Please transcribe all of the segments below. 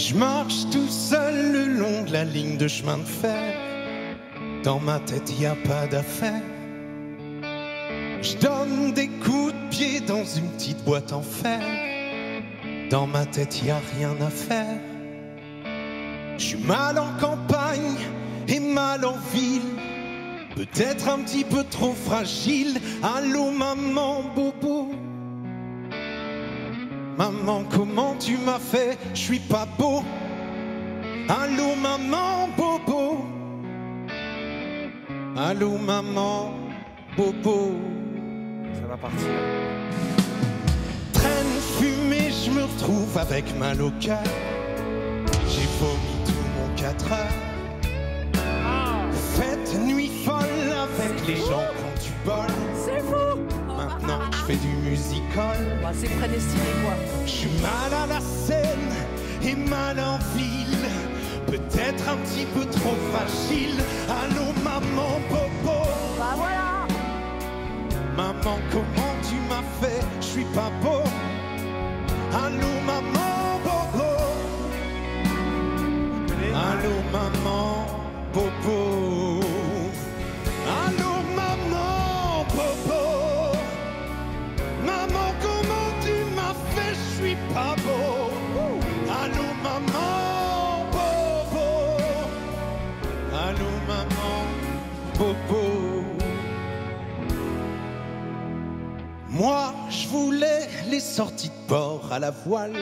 Je marche tout seul le long de la ligne de chemin de fer. Dans ma tête y a pas d'affaire. Je donne des coups de pied dans une petite boîte en fer. Dans ma tête y a rien à faire. Je suis mal en campagne et mal en ville. Peut-être un petit peu trop fragile. Allô maman bobo. Maman comment tu m'as fait, je suis pas beau. Allô maman bobo. Allô maman bobo. Ça va partir. Traîne fumée, je me retrouve avec mal au cœur. J'ai vomi tout mon 4 heures. Fête nuit folle avec les gens quand tu bol. C'est fou. Maintenant je fais du musical. Bah, c'est prédestiné quoi. Je suis mal à la scène et mal en ville. Peut-être un petit peu trop fragile. Allô maman bobo. Bah voilà. Maman comment tu m'as fait, je suis pas beau. Allô maman bobo. Allô maman bobo. Allô maman bobo. Maman comment tu m'as fait, je suis pas beau. Allô maman bobo. Allô maman bobo. Moi je voulais les sorties de port à la voile.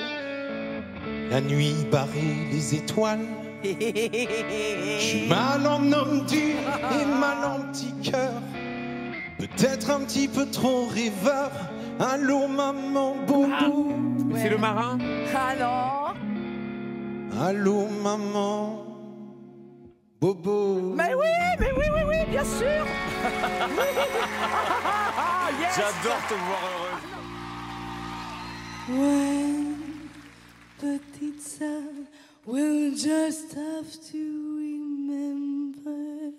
La nuit barrer les étoiles. Je suis mal en homme dur et mal en petit cœur. Peut-être un petit peu trop rêveur. Allô maman bobo. Ouais. C'est le marin. Ah non. Allô maman bobo. Mais oui, bien sûr. Yes. J'adore te voir heureuse. When petite sœur will just have to remember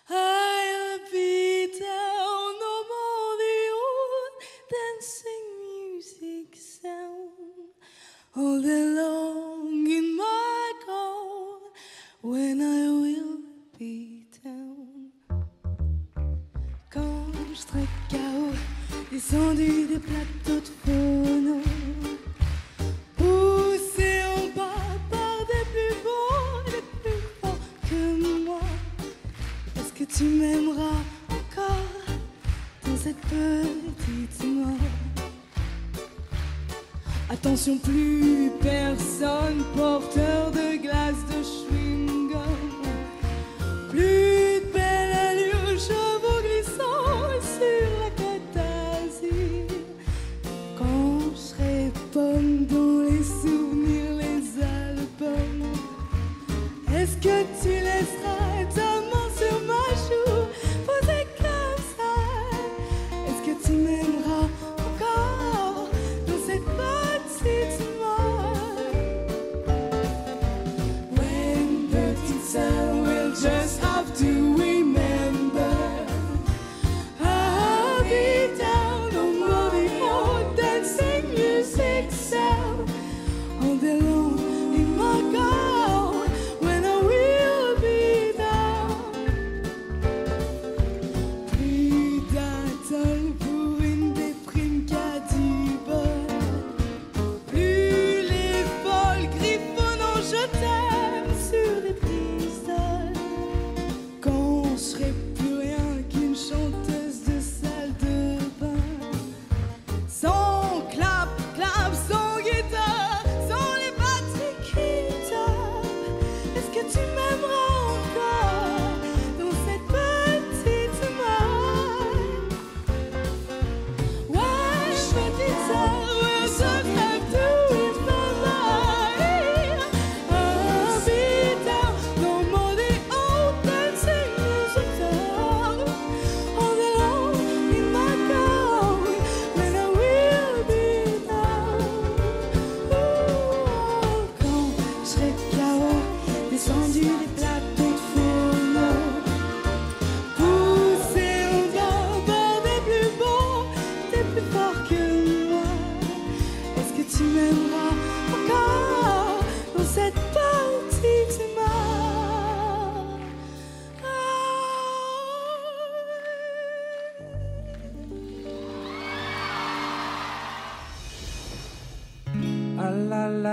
I'll be down no more the old dancing music sound all day long in my car when I will be down. Quand je serai KO, descendu des plateaux de faune, poussé en bas par des plus beaux, des plus forts que moi. Est-ce que tu m'aimeras encore dans cette petite mort? Attention, plus personne porteur de glace de chewing-gum. Plus de belle allure, chevaux glissants sur la côte d'Azur. Quand je serai pomme dans les souvenirs, les albums, est-ce que tu laisseras ta main sur ma joue posée comme ça? Est-ce que tu m'aimeras encore dans cette petite mort? When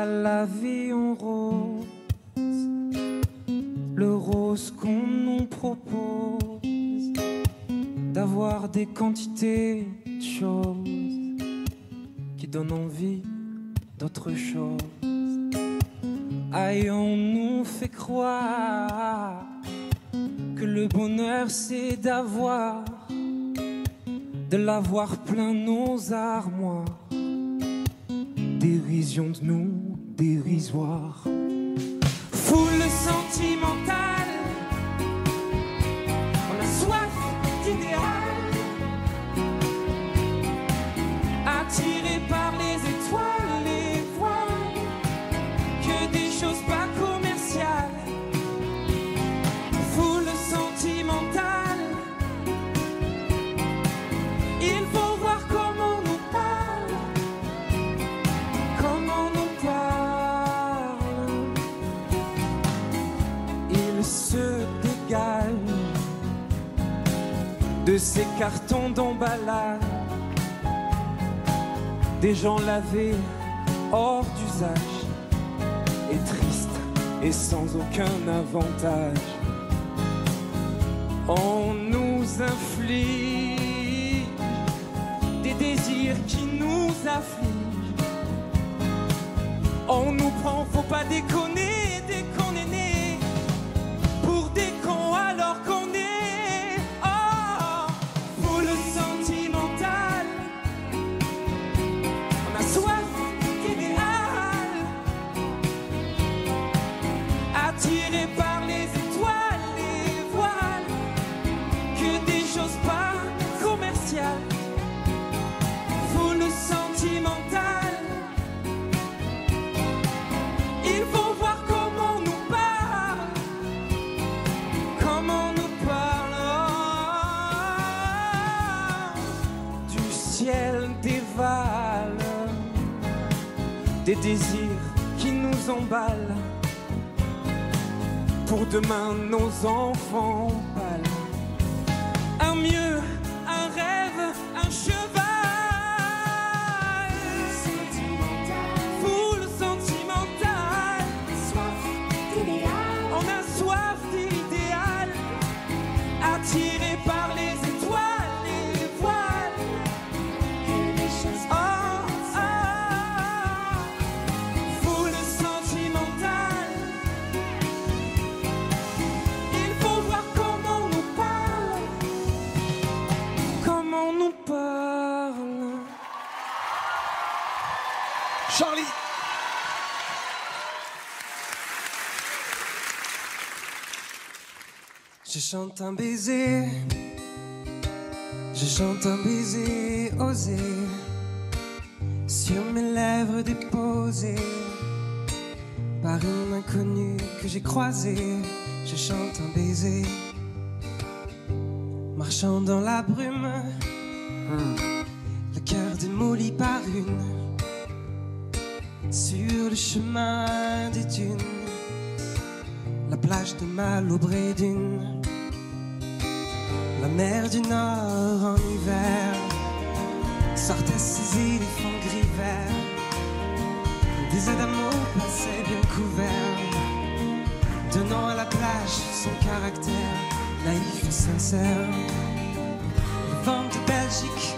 pas la vie en rose, le rose qu'on nous propose, d'avoir des quantités de choses qui donnent envie d'autre chose. Aïe, on nous fait croire que le bonheur c'est d'avoir, de l'avoir plein nos armoires. Dérision de nous, dérisoire. Foule sentimentale, on a soif d'idéal, attiré par les étoiles, les voiles, que des choses pas commerciales. Foule sentimentale, il faut voir comment nous parle, comment nous parle. Il se dégage de ces cartons d'emballage, des gens lavés hors d'usage, et tristes et sans aucun avantage. On nous inflige des désirs qui nous affligent. On nous prend, faut pas déconner, dès qu'on est né, pour des cons alors qu'on est. Oh, pour le sentimental, on a soif d'idéal, attiré par les étoiles, les voiles, que des choses pas commerciales. Foule sentimentale, il faut voir comment nous parle, comment nous parle. Oh, du ciel dévale des désirs qui nous emballent, pour demain nos enfants pâles. Un mieux, un rêve, un cheval. Foule sentimentale, on a soif d'idéal, attiré par les étoiles, les voiles. Oh, oh, foule sentimentale, il faut voir comment nous parle, comment nous parle. Charlie. Je chante un baiser, je chante un baiser osé sur mes lèvres déposées par une inconnue que j'ai croisée. Je chante un baiser, marchant dans la brume, le cœur démoli par une, sur le chemin des dunes, la plage de Malaubré d'une, la mer du Nord en hiver sortait ses éléphants gris verts, des adamos passaient bien couverts, donnant à la plage son caractère naïf et sincère. Le vent de Belgique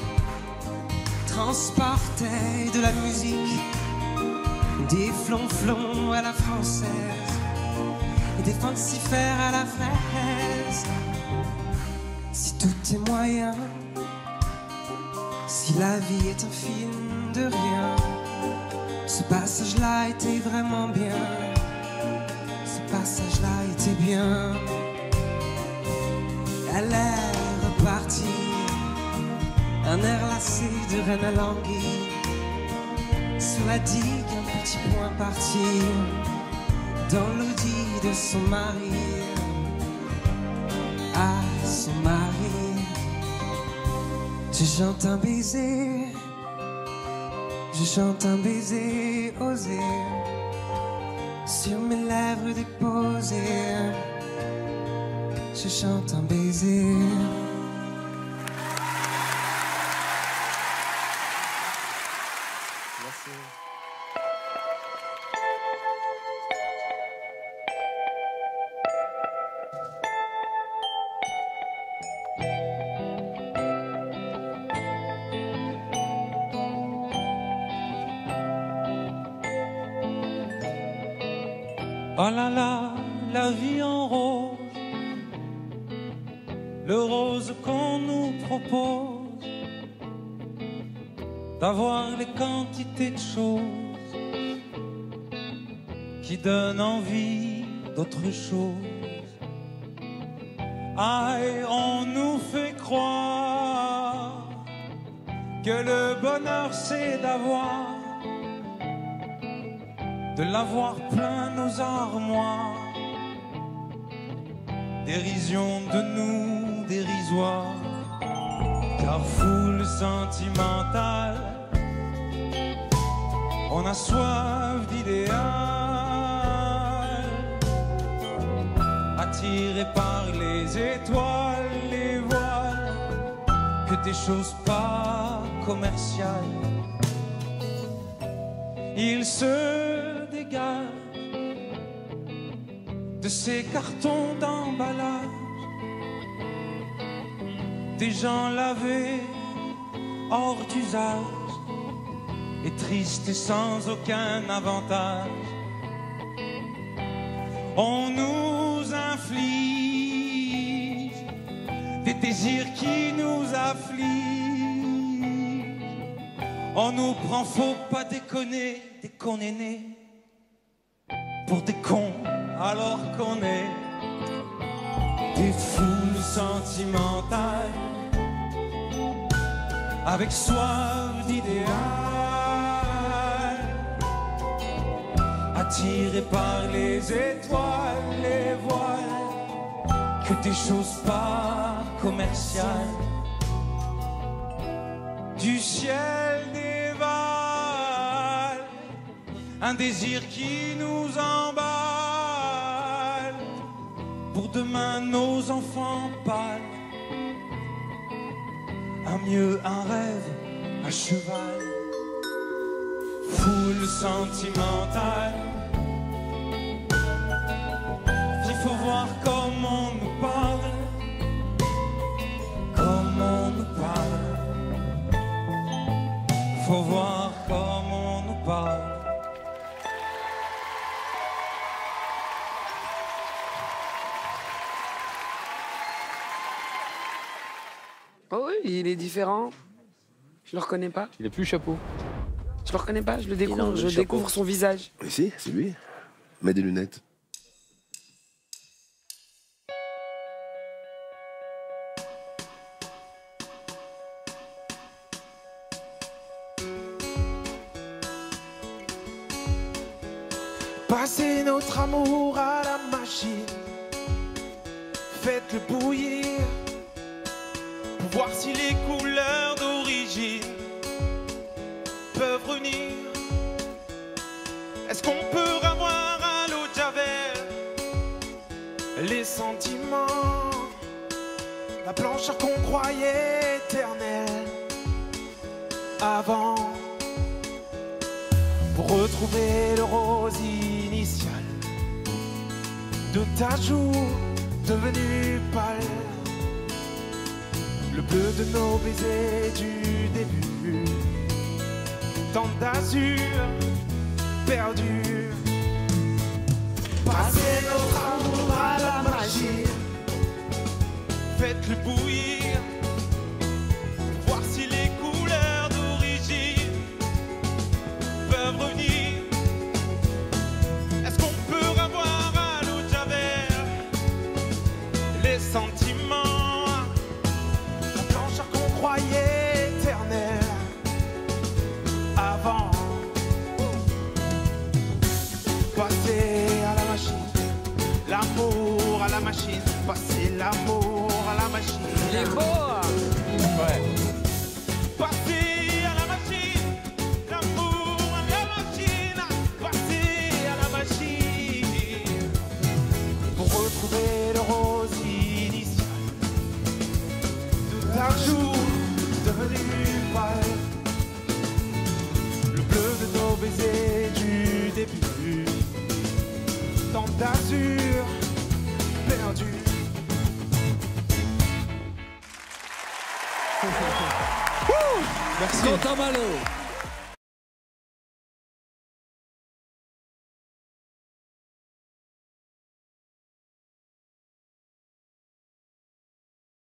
transportait de la musique, des flonflons à la française et des fancifères à la fraise. Si tout est moyen, si la vie est un film de rien, ce passage-là était vraiment bien, ce passage-là était bien. Elle est repartie, un air lassé de reine à languille, sur la digue un petit point parti, dans l'audit de son mari, à son mari. Je chante un baiser, je chante un baiser osé sur mes lèvres déposées. Je chante un baiser. Merci. Oh là là, la vie en rose, le rose qu'on nous propose, d'avoir les quantités de choses qui donnent envie d'autre chose. Aïe, on nous fait croire que le bonheur c'est d'avoir, de l'avoir plein nos armoires. Dérision de nous dérisoire, car foule sentimentale, on a soif d'idéal, attiré par les étoiles, les voiles, que des choses pas commerciales. Il se dégage de ces cartons d'emballage, des gens lavés hors d'usage et tristes et sans aucun avantage. On nous inflige des désirs qui nous affligent. On nous prend, faut pas déconner, dès qu'on est né, pour des cons alors qu'on est des foules sentimentales, avec soif d'idéal, attirés par les étoiles, les voiles, que des choses pas commerciales. Du ciel dévale un désir qui nous emballe, pour demain nos enfants pâles, un mieux, un rêve à cheval. Foule sentimentale, il faut voir comment on nous parle, comment on nous parle. Faut voir comment on nous parle. Oh oui, il est différent. Je le reconnais pas. Il est plus chapeau. Je le reconnais pas, je le découvre. Je découvre son visage. Mais si, c'est lui. Mets des lunettes. Passez notre amour à la machine, faites-le bouillir pour voir si les couleurs d'origine peuvent revenir. Est-ce qu'on peut avoir à l'eau de Javel les sentiments, la blancheur qu'on croyait éternelle avant, pour retrouver le rose initial de ta joue devenue pâle, le bleu de nos baisers du début, tant d'azur perdu. Passez notre amour à la machine, faites-le bouillir, voir si les couleurs d'origine peuvent revenir. Est-ce qu'on peut revoir à l'eau de Javel les sentiments, la blancheur qu'on croyait éternelle avant? Passer à la machine, l'amour à la machine, passer l'amour à la machine. Il est beau, hein. Ouais. Passer à la machine, l'amour à la machine, passer à la machine, pour retrouver le rose initial de ta joue devenue pâle, le bleu de nos baisers du début, tant d'azur perdu. Merci. Quentin Malo.